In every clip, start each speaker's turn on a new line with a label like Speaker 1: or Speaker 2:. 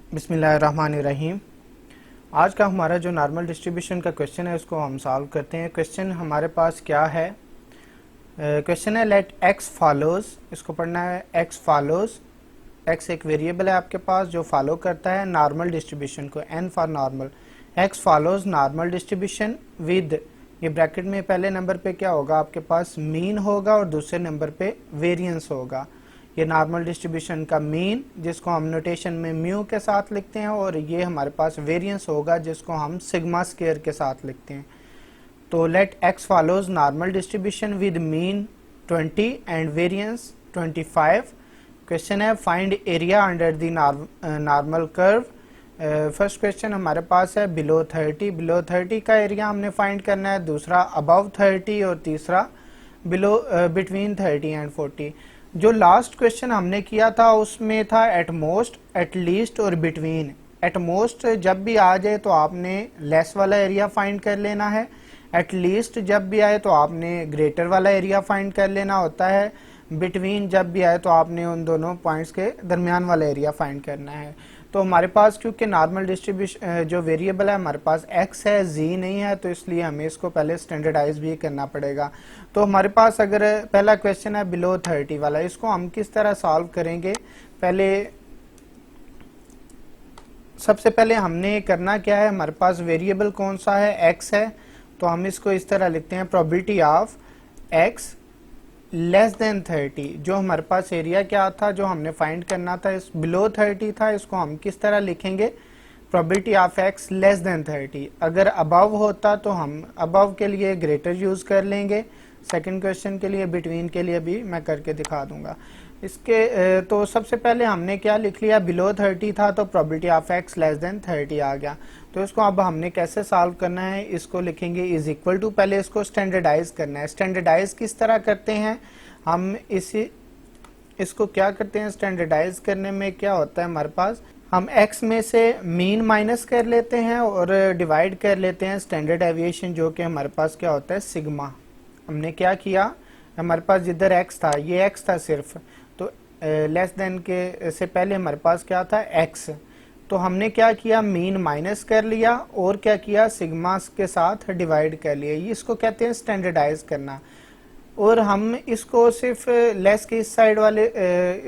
Speaker 1: बिस्मिल्लाहिर्रहमानिर्रहीम। आज का हमारा जो नॉर्मल डिस्ट्रीब्यूशन का क्वेश्चन है उसको हम सॉल्व करते हैं। क्वेश्चन हमारे पास क्या है? क्वेश्चन है लेट एक्स फॉलोज, इसको पढ़ना है एक्स फॉलोज। एक्स एक वेरिएबल है आपके पास जो फॉलो करता है नॉर्मल डिस्ट्रीब्यूशन को, N for normal. X follows normal distribution with, ये ब्रैकेट में पहले नंबर पे क्या होगा आपके पास, मीन होगा और दूसरे नंबर पे वेरिएंस होगा। ये नॉर्मल डिस्ट्रीब्यूशन का मीन जिसको हम नोटेशन में म्यू के साथ लिखते हैं, और ये हमारे पास वेरिएंस होगा जिसको हम सिग्मा स्क्वायर के साथ लिखते हैं। तो let x follows normal distribution with mean 20 and variance 25। Question है find area under the normal curve. First question हमारे पास है बिलो 30। बिलो 30 का एरिया हमने फाइंड करना है, दूसरा अबव 30 और तीसरा बिलो बिटवीन 30 एंड 40। जो लास्ट क्वेश्चन हमने किया था उसमें था एट मोस्ट, एट लीस्ट और बिटवीन। एट मोस्ट जब भी आ जाए तो आपने लेस वाला एरिया फाइंड कर लेना है, एट लीस्ट जब भी आए तो आपने ग्रेटर वाला एरिया फाइंड कर लेना होता है, बिटवीन जब भी आए तो आपने उन दोनों पॉइंट्स के दरमियान वाला एरिया फाइंड करना है। तो हमारे पास क्योंकि नॉर्मल डिस्ट्रीब्यूशन जो वेरिएबल है हमारे पास x है, z नहीं है, तो इसलिए हमें इसको पहले स्टैंडर्डाइज भी करना पड़ेगा। तो हमारे पास अगर पहला क्वेश्चन है बिलो 30 वाला, इसको हम किस तरह सॉल्व करेंगे? सबसे पहले हमने करना क्या है, हमारे पास वेरिएबल कौन सा है, x है, तो हम इसको इस तरह लिखते हैं probability of x less than 30। जो हमारे पास एरिया क्या था जो हमने फाइंड करना था, इस बिलो 30 था, इसको हम किस तरह लिखेंगे, probability of x less than 30। अगर अबव होता तो हम अबव के लिए ग्रेटर यूज कर लेंगे, सेकंड क्वेश्चन के लिए, बिटवीन के लिए भी मैं करके दिखा दूंगा। इसके तो सबसे पहले हमने क्या लिख लिया, बिलो 30 था तो probability of x less than 30 आ गया। तो इसको अब हमने कैसे सॉल्व करना है, इसको लिखेंगे इज इक्वल टू, पहले इसको स्टैंडर्डाइज करना है। स्टैंडर्डाइज किस तरह करते हैं हम, इसको क्या करते हैं, स्टैंडर्डाइज करने में क्या होता है हमारे पास, हम x में से मीन माइनस कर लेते हैं और डिवाइड कर लेते हैं स्टैंडर्ड एविएशन जो कि हमारे पास क्या होता है सिग्मा। हमने क्या किया, हमारे पास जिधर x था, ये x था सिर्फ, तो लेस देन के से पहले हमारे पास क्या था x, तो हमने क्या किया, मीन माइनस कर लिया और क्या किया, सिग्मा के साथ डिवाइड कर लिया। ये इसको कहते हैं स्टैंडर्डाइज करना। और हम इसको सिर्फ लेस के इस साइड वाले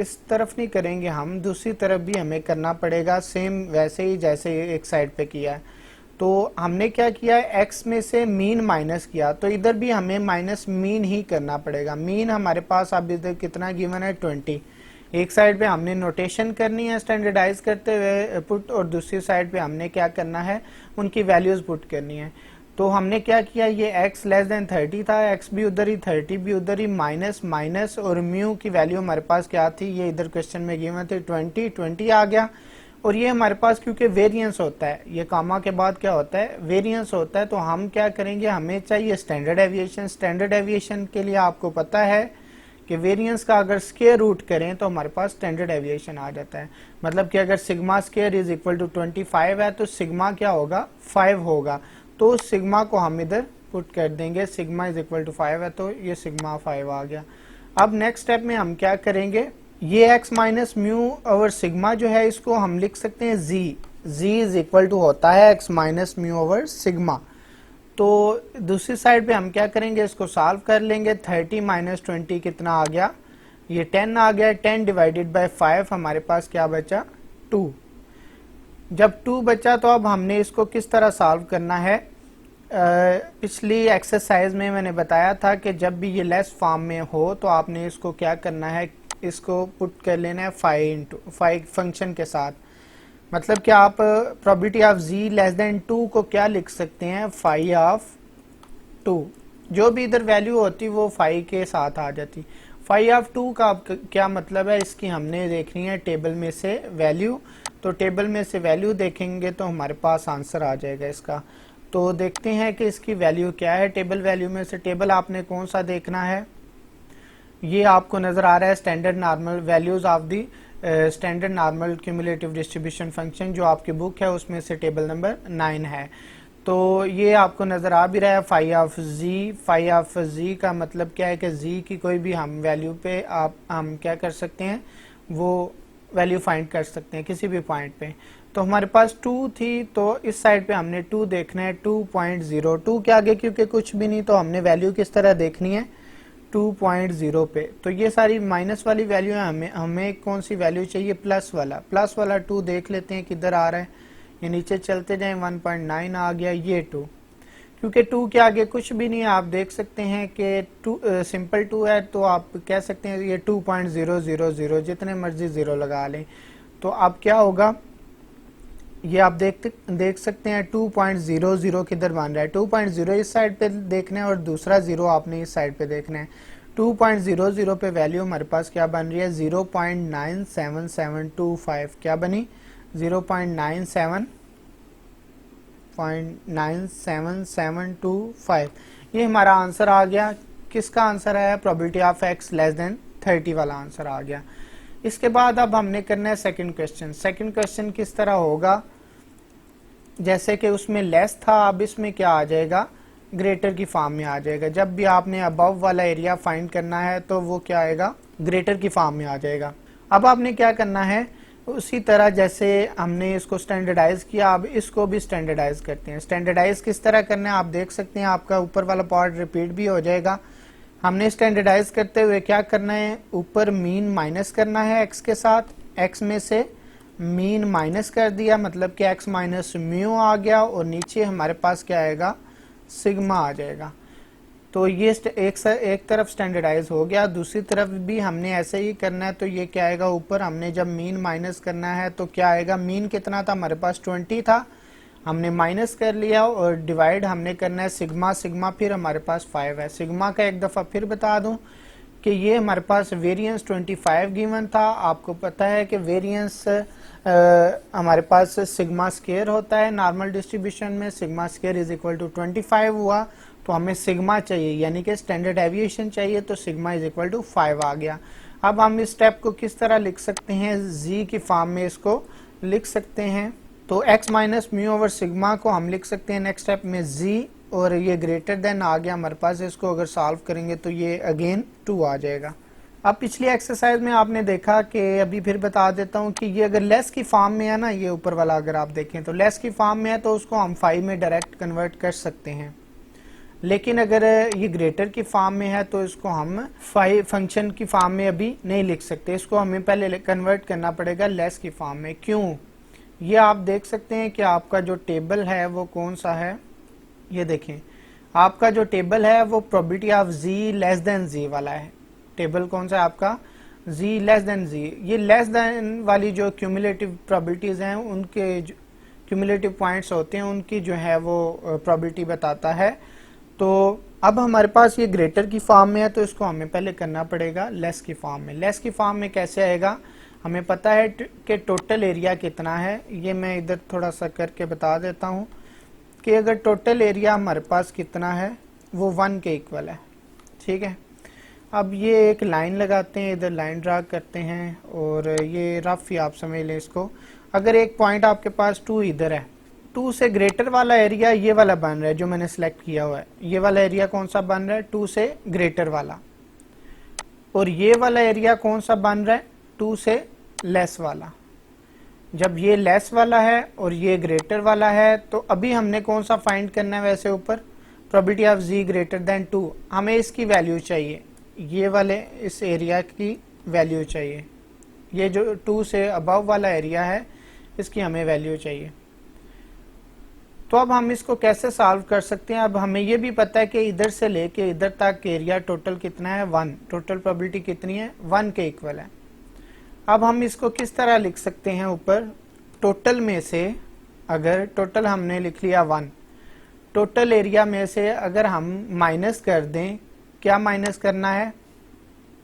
Speaker 1: इस तरफ नहीं करेंगे, हम दूसरी तरफ भी हमें करना पड़ेगा सेम वैसे ही जैसे एक साइड पे किया है। तो हमने क्या किया, x में से मीन माइनस किया, तो इधर भी हमें माइनस मीन ही करना पड़ेगा। मीन हमारे पास अब इधर कितना गिवन है, 20। एक साइड पे हमने नोटेशन करनी है स्टैंडर्डाइज करते हुए पुट, और दूसरी साइड पे हमने क्या करना है, उनकी वैल्यूज पुट करनी है। तो हमने क्या किया, ये x लेस देन 30 था, x भी उधर ही 30 भी उधर ही, माइनस माइनस, और म्यू की वैल्यू हमारे पास क्या थी, ये इधर क्वेश्चन में गिवन थी 20 आ गया। और ये हमारे पास क्योंकि वेरिएंस होता है, ये कामा के बाद क्या होता है, वेरिएंस होता है, तो हम क्या करेंगे, हमें चाहिए स्टैंडर्ड एविएशन। स्टैंडर्ड एविएशन के लिए आपको पता है कि वेरिएंस का अगर स्क्वायर रूट करें तो हमारे पास स्टैंडर्ड एविएशन आ जाता है। मतलब कि अगर sigma square is equal to 25 है तो सिग्मा क्या होगा, 5 होगा। तो सिग्मा को हम इधर पुट कर देंगे, सिग्मा इज इक्वल टू 5 है तो ये सिग्मा 5 आ गया। अब नेक्स्ट स्टेप में हम क्या करेंगे, ये x minus mu over sigma जो है इसको हम लिख सकते हैं z इज इक्वल टू होता है x minus mu over sigma. तो दूसरी साइड पे हम क्या करेंगे, इसको सॉल्व कर लेंगे। 30 माइनस 20 कितना आ गया, ये 10 आ गया। 10 डिवाइडेड बाय 5 हमारे पास क्या बचा, 2। जब 2 बचा तो अब हमने इसको किस तरह सॉल्व करना है, पिछली एक्सरसाइज में मैंने बताया था कि जब भी ये लेस फॉर्म में हो तो आपने इसको क्या करना है, इसको पुट कर लेना है 5 फंक्शन के साथ। मतलब कि आप probability of z less than 2 को क्या लिख सकते हैं, 5 ऑफ 2। जो भी इधर वैल्यू होती वो 5 के साथ आ जाती। 5 ऑफ 2 का क्या मतलब है, इसकी हमने देखनी है टेबल में से वैल्यू। तो टेबल में से वैल्यू देखेंगे तो हमारे पास आंसर आ जाएगा इसका। तो देखते हैं कि इसकी वैल्यू क्या है। टेबल वैल्यू में से टेबल आपने कौन सा देखना है, ये आपको नजर आ रहा है standard normal values of the standard normal cumulative distribution function, जो आपकी बुक है उसमें से टेबल नंबर 9 है। तो ये आपको नजर आ भी रहा है फाई ऑफ जी का मतलब क्या है कि जी की कोई भी हम वैल्यू पे हम क्या कर सकते हैं, वो वैल्यू फाइंड कर सकते हैं किसी भी पॉइंट पे। तो हमारे पास 2 थी, तो इस साइड पे हमने 2 देखना है 2.02 के आगे, क्योंकि कुछ भी नहीं तो हमने वैल्यू किस तरह देखनी है 2.0 पे। तो ये सारी माइनस वाली वैल्यू है, हमें कौन सी वैल्यू चाहिए, प्लस वाला 2 देख लेते हैं किधर आ रहा है, ये नीचे चलते जाएं 1.9 आ गया, ये 2, क्योंकि 2 के आगे कुछ भी नहीं है, आप देख सकते हैं कि 2 सिंपल 2 है, तो आप कह सकते हैं ये 2.000, जितने मर्जी जीरो लगा लें। तो अब क्या होगा, ये आप देख सकते हैं 2.00 किधर बन रहा है, 2.0 इस साइड पे देखना है और दूसरा 0 आपने इस साइड पे देखना है। 2.00 पे वैल्यू हमारे पास क्या बन रही है, 0.97725, क्या बनी 0.97725। ये हमारा आंसर आ गया। किसका आंसर आया, probability of x less than 30 वाला आंसर आ गया। इसके बाद अब हमने करना है सेकंड क्वेश्चन। सेकंड क्वेश्चन किस तरह होगा, जैसे कि उसमें लेस था, अब इसमें क्या आ जाएगा, ग्रेटर की फॉर्म में आ जाएगा। जब भी आपने अबव वाला एरिया फाइंड करना है तो वो क्या आएगा, ग्रेटर की फॉर्म में आ जाएगा। अब आपने क्या करना है, उसी तरह जैसे हमने इसको स्टैंडर्डाइज किया, अब इसको भी स्टैंडर्डाइज करते हैं। स्टैंडर्डाइज किस तरह करना है, आप देख सकते हैं आपका ऊपर वाला पार्ट रिपीट भी हो जाएगा। हमने स्टैंडर्डाइज करते हुए क्या करना है, ऊपर मीन माइनस करना है x के साथ, x में से मीन माइनस कर दिया, मतलब कि x माइनस म्यू आ गया, और नीचे हमारे पास क्या आएगा, सिग्मा आ जाएगा। तो ये एक तरफ स्टैंडर्डाइज हो गया, दूसरी तरफ भी हमने ऐसे ही करना है। तो ये क्या आएगा, ऊपर हमने जब मीन माइनस करना है तो क्या आएगा, मीन कितना था हमारे पास 20 था, हमने माइनस कर लिया, और डिवाइड हमने करना है सिग्मा, सिग्मा फिर हमारे पास 5 है। सिग्मा का एक दफ़ा फिर बता दूं कि ये हमारे पास वेरिएंस 25 गिवन था। आपको पता है कि वेरिएंस हमारे पास सिग्मा स्क्वायर होता है नॉर्मल डिस्ट्रीब्यूशन में, sigma square is equal to 25 हुआ, तो हमें सिग्मा चाहिए यानी कि स्टैंडर्ड एविएशन चाहिए, तो सिग्मा इज इक्वल टू 5 आ गया। अब हम इस स्टेप को किस तरह लिख सकते हैं, जी की फॉर्म में इसको लिख सकते हैं। तो x minus mu over sigma को हम लिख सकते हैं नेक्स्ट स्टेप में z, और ये ग्रेटर देन आ गया हमारे पास। इसको अगर सॉल्व करेंगे तो ये अगेन 2 आ जाएगा। अब पिछली एक्सरसाइज में आपने देखा कि, अभी फिर बता देता हूँ कि ये अगर लेस की फॉर्म में है ना, ये ऊपर वाला अगर आप देखें तो लेस की फॉर्म में है, तो उसको हम 5 में डायरेक्ट कन्वर्ट कर सकते हैं। लेकिन अगर ये ग्रेटर की फॉर्म में है तो इसको हम 5 फंक्शन की फॉर्म में अभी नहीं लिख सकते, इसको हमें पहले कन्वर्ट करना पड़ेगा लेस की फॉर्म में। क्यों, ये आप देख सकते हैं कि आपका जो टेबल है वो कौन सा है, ये देखें आपका जो टेबल है वो probability of z less than z वाला है। टेबल कौन सा है आपका, z लेस देन z। ये लेस देन वाली जो क्यूमुलेटिव प्रोबेबिलिटीज हैं, उनके क्यूमुलेटिव पॉइंट्स होते हैं, उनकी जो है वो प्रोबेबिलिटी बताता है। तो अब हमारे पास ये ग्रेटर की फॉर्म में है, तो इसको हमें पहले करना पड़ेगा लेस की फॉर्म में। लेस की फॉर्म में कैसे आएगा, हमें पता है कि टोटल एरिया कितना है, ये मैं इधर थोड़ा सा करके बता देता हूँ कि अगर टोटल एरिया हमारे पास कितना है वो 1 के इक्वल है, ठीक है। अब ये एक लाइन लगाते हैं, इधर लाइन ड्रा करते हैं, और ये रफ ही आप समझ लें इसको। अगर एक पॉइंट आपके पास 2 इधर है, 2 से ग्रेटर वाला एरिया ये वाला बन रहा है जो मैंने सिलेक्ट किया हुआ है, ये वाला एरिया कौन सा बन रहा है, 2 से ग्रेटर वाला। और ये वाला एरिया कौन सा बन रहा है, 2 से लेस वाला। जब ये लेस वाला है और ये ग्रेटर वाला है, तो अभी हमने कौन सा फाइंड करना है, वैसे ऊपर probability of z greater than 2, हमें इसकी वैल्यू चाहिए, ये वाले इस एरिया की वैल्यू चाहिए। ये जो 2 से अबव वाला एरिया है इसकी हमें वैल्यू चाहिए। तो अब हम इसको कैसे सॉल्व कर सकते हैं, अब हमें ये भी पता है कि इधर से लेके इधर तक एरिया टोटल कितना है, 1, टोटल प्रोबेबिलिटी कितनी है, 1 के इक्वल है। अब हम इसको किस तरह लिख सकते हैं, ऊपर टोटल में से अगर टोटल हमने लिख लिया 1, टोटल एरिया में से अगर हम माइनस कर दें, क्या माइनस करना है,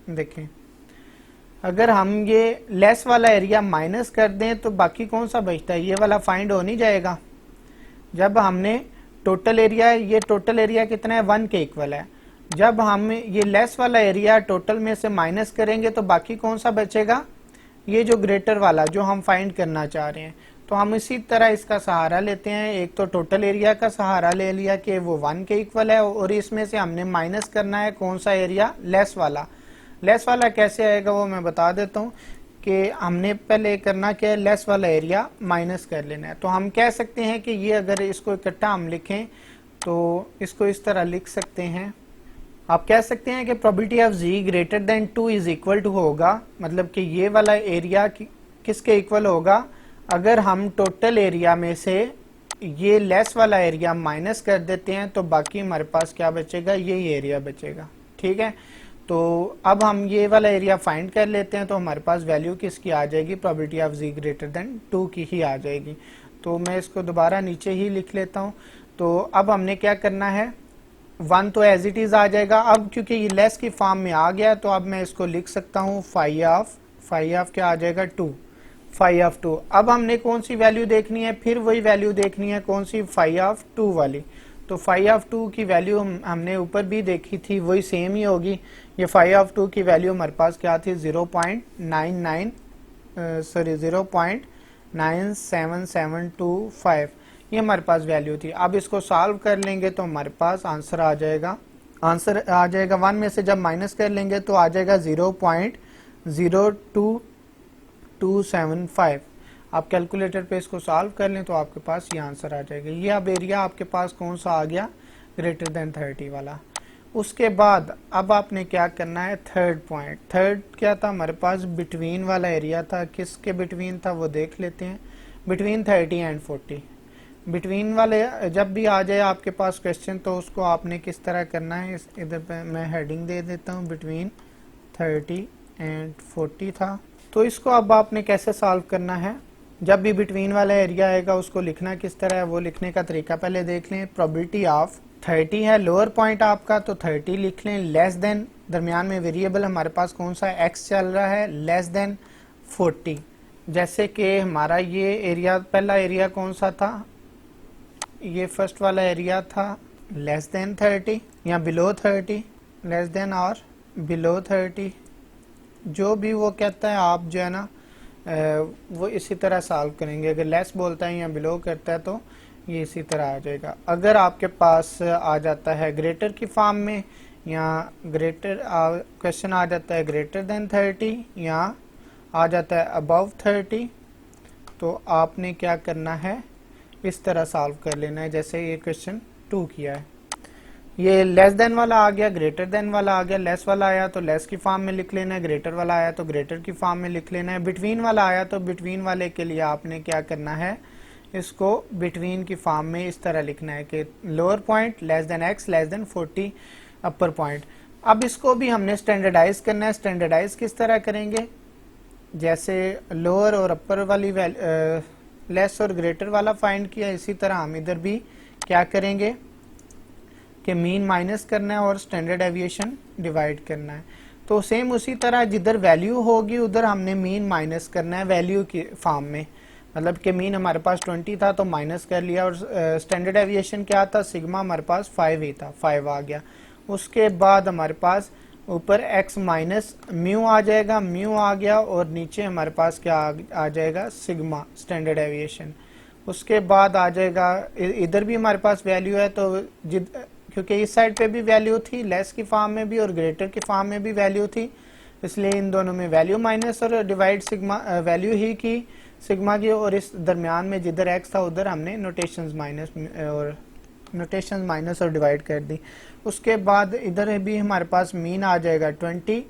Speaker 1: देखें अगर हम ये लेस वाला एरिया माइनस कर दें तो बाकी कौन सा बचता है, ये वाला फाइंड हो नहीं जाएगा। जब हमने टोटल एरिया, ये टोटल एरिया कितना है, 1 के इक्वल है, जब हम ये लेस वाला एरिया टोटल में से माइनस करेंगे तो बाकी कौन सा बचेगा, ये जो ग्रेटर वाला जो हम फाइंड करना चाह रहे हैं। तो हम इसी तरह इसका सहारा लेते हैं, एक तो टोटल एरिया का सहारा ले लिया कि वो 1 के इक्वल है, और इसमें से हमने माइनस करना है कौन सा एरिया, लेस वाला। लेस वाला कैसे आएगा वो मैं बता देता हूँ कि हमने पहले करना क्या है, लेस वाला एरिया माइनस कर लेना है। तो हम कह सकते हैं कि ये अगर इसको इकट्ठा हम लिखें तो इसको इस तरह लिख सकते हैं। आप कह सकते हैं कि probability of z greater than 2 is equal to होगा, मतलब कि ये वाला एरिया किसके इक्वल होगा, अगर हम टोटल एरिया में से ये लेस वाला एरिया माइनस कर देते हैं तो बाकी हमारे पास क्या बचेगा, यही एरिया बचेगा। ठीक है, तो अब हम ये वाला एरिया फाइंड कर लेते हैं, तो हमारे पास वैल्यू किसकी आ जाएगी, probability of z greater than 2 की ही आ जाएगी। तो मैं इसको दोबारा नीचे ही लिख लेता हूँ। तो अब हमने क्या करना है, 1 तो एज इट इज आ जाएगा। अब क्योंकि ये लेस की फॉर्म में आ गया तो अब मैं इसको लिख सकता हूँ फाई ऑफ क्या आ जाएगा, 2, फाई ऑफ 2। अब हमने कौन सी वैल्यू देखनी है, फिर वही वैल्यू देखनी है, कौन सी, फाई ऑफ 2 वाली। तो फाई ऑफ 2 की वैल्यू हमने ऊपर भी देखी थी, वही सेम ही होगी। ये फाई ऑफ 2 की वैल्यू हमारे पास क्या थी, 0.97725, ये हमारे पास वैल्यू थी। अब इसको सॉल्व कर लेंगे तो हमारे पास आंसर आ जाएगा 1 में से जब माइनस कर लेंगे तो आ जाएगा 0.02275। आप कैलकुलेटर पे इसको सॉल्व कर लें तो आपके पास ये आंसर आ जाएगा। ये अब एरिया आपके पास कौन सा आ गया, ग्रेटर देन 30 वाला। उसके बाद अब आपने क्या करना है, थर्ड पॉइंट। थर्ड क्या था हमारे पास, बिटवीन वाला एरिया था। किसके बिटवीन था वो देख लेते हैं, बिटवीन 30 एंड 40। बिटवीन वाले जब भी आ जाए आपके पास क्वेश्चन तो उसको आपने किस तरह करना है, इधर पे मैं हेडिंग दे देता हूँ, बिटवीन 30 एंड 40 था। तो इसको अब आपने कैसे सॉल्व करना है, जब भी बिटवीन वाला एरिया आएगा उसको लिखना किस तरह है, वो लिखने का तरीका पहले देख लें। प्रोबेबिलिटी ऑफ 30 है लोअर पॉइंट आपका, तो 30 लिख लें। लेस देन, दरमियान में वेरिएबल हमारे पास कौन सा है, x चल रहा है, लेस देन 40। जैसे कि हमारा ये एरिया, पहला एरिया कौन सा था, ये फर्स्ट वाला एरिया था, लेस देन 30 या बिलो 30, लेस देन और बिलो 30, जो भी वो कहता है आप जो है ना वो इसी तरह सॉल्व करेंगे। अगर लेस बोलता है या बिलो करता है तो ये इसी तरह आ जाएगा। अगर आपके पास आ जाता है ग्रेटर की फॉर्म में, या ग्रेटर क्वेश्चन आ जाता है ग्रेटर देन 30 या आ जाता है अबव 30, तो आपने क्या करना है, इस तरह सॉल्व कर लेना है जैसे ये क्वेश्चन 2 किया है। ये लेस देन वाला आ गया, ग्रेटर देन वाला आ गया, लेस वाला आया तो लेस की फॉर्म में लिख लेना है, ग्रेटर वाला आया तो ग्रेटर की फॉर्म में लिख लेना है, बिटवीन वाला आया तो बिटवीन वाले के लिए आपने क्या करना है, इसको बिटवीन की फॉर्म में इस तरह लिखना है कि lower point less than x less than 40 अपर पॉइंट। अब इसको भी हमने स्टैंडर्डाइज करना है। स्टैंडर्डाइज किस तरह करेंगे, जैसे लोअर और अपर वाली लेस और ग्रेटर वाला फाइंड किया, इसी तरह हम इधर भी क्या करेंगे कि मीन माइनस करना है और स्टैंडर्ड डेविएशन डिवाइड करना है। तो सेम उसी तरह जिधर वैल्यू होगी उधर हमने मीन माइनस करना है वैल्यू की फॉर्म में। मतलब कि मीन हमारे पास 20 था तो माइनस कर लिया, और स्टैंडर्ड डेविएशन क्या था, सिग्मा हमारे पास 5 ही था, 5 आ गया। उसके बाद हमारे पास ऊपर x माइनस म्यू आ जाएगा, म्यू आ गया, और नीचे हमारे पास क्या आ जाएगा, सिग्मा स्टैंडर्ड डेविएशन। उसके बाद आ जाएगा, इधर भी हमारे पास वैल्यू है तो क्योंकि इस साइड पे भी वैल्यू थी, लेस की फॉर्म में भी और ग्रेटर की फॉर्म में भी वैल्यू थी, इसलिए इन दोनों में वैल्यू माइनस और डिवाइड सिग्मा वैल्यू ही की सिग्मा की, और इस दरमियान में जिधर x था उधर हमने नोटेशंस माइनस और डिवाइड कर दी। उसके बाद इधर भी हमारे पास मीन आ जाएगा 20,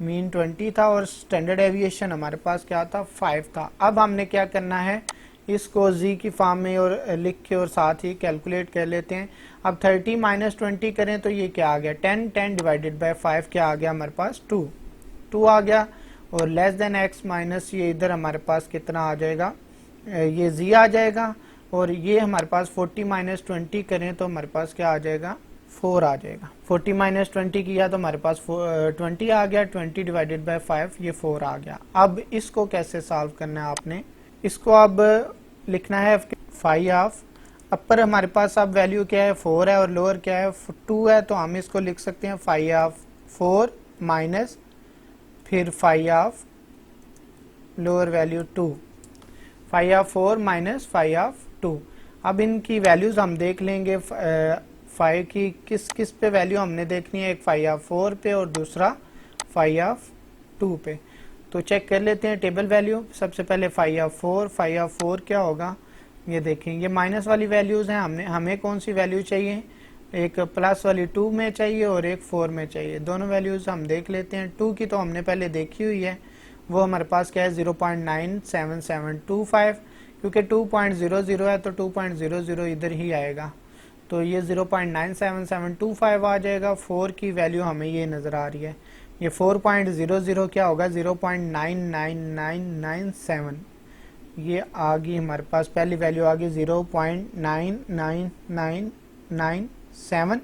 Speaker 1: मीन 20 था और स्टैंडर्ड डेविएशन हमारे पास क्या था, 5 था। अब हमने क्या करना है, इसको z की फॉर्म में और लिख के और साथ ही कैलकुलेट कर लेते हैं। अब 30 माइनस 20 करें तो ये क्या आ गया, 10 डिवाइडेड बाय 5 क्या आ गया हमारे पास, 2 आ गया, और लेस देन x माइनस ये इधर हमारे पास कितना आ जाएगा, ये z आ जाएगा, और ये हमारे पास 40 माइनस 20 करें तो हमारे पास क्या आ जाएगा, 4 आ जाएगा। 40 माइनस 20 किया तो हमारे पास 20 आ गया, 20 डिवाइडेड बाय 5 ये 4 आ गया। अब इसको कैसे सॉल्व करना है आपने, इसको अब लिखना है फाई ऑफ अपर, हमारे पास अब वैल्यू क्या है, 4 है, और लोअर क्या है, 2 है, तो हम इसको लिख सकते हैं फाई ऑफ 4 माइनस फिर phi of lower value 2, phi of 4 minus phi of 2। अब इनकी वैल्यूज हम देख लेंगे, फाई की किस किस पे वैल्यू हमने देखनी है, एक फाई ऑफ 4 पे और दूसरा फाई ऑफ 2 पे। तो चेक कर लेते हैं टेबल वैल्यू। सबसे पहले 5 ऑफ 4 क्या होगा, ये देखें, ये माइनस वाली वैल्यूज हैं। हमें कौन सी वैल्यू चाहिए, एक प्लस वाली 2 में चाहिए और एक 4 में चाहिए। दोनों वैल्यूज हम देख लेते हैं। 2 की तो हमने पहले देखी हुई है, वो हमारे पास क्या है 0.97725, क्योंकि 2.00 है तो 2.00 इधर ही आएगा, तो ये 0.97725 आ जाएगा। 4 की वैल्यू हमें ये नज़र आ रही है, ये 4.00 क्या होगा 0.99997, ये आ गई हमारे पास, पहली वैल्यू आ गई 0.99997,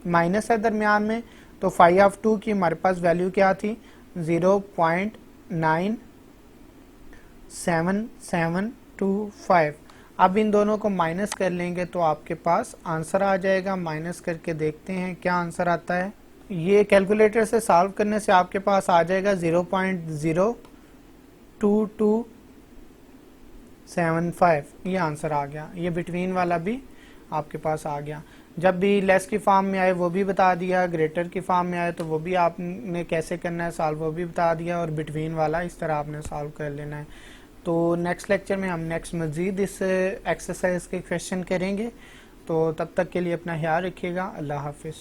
Speaker 1: माइनस है दरमियान में, तो 5 ऑफ 2 की हमारे पास वैल्यू क्या थी 0.97725। अब इन दोनों को माइनस कर लेंगे तो आपके पास आंसर आ जाएगा। माइनस करके देखते हैं क्या आंसर आता है। ये कैलकुलेटर से सॉल्व करने से आपके पास आ जाएगा 0.02275, ये आंसर आ गया। ये बिटवीन वाला भी आपके पास आ गया। जब भी लेस की फॉर्म में आए वो भी बता दिया, ग्रेटर की फॉर्म में आए तो वो भी आपने कैसे करना है सॉल्व वो भी बता दिया, और बिटवीन वाला इस तरह आपने सॉल्व कर लेना है। तो नेक्स्ट लेक्चर में हम नेक्स्ट मज़ीद इस एक्सरसाइज के क्वेश्चन करेंगे। तो तब तक के लिए अपना ख्याल रखिएगा। अल्लाह हाफिज़।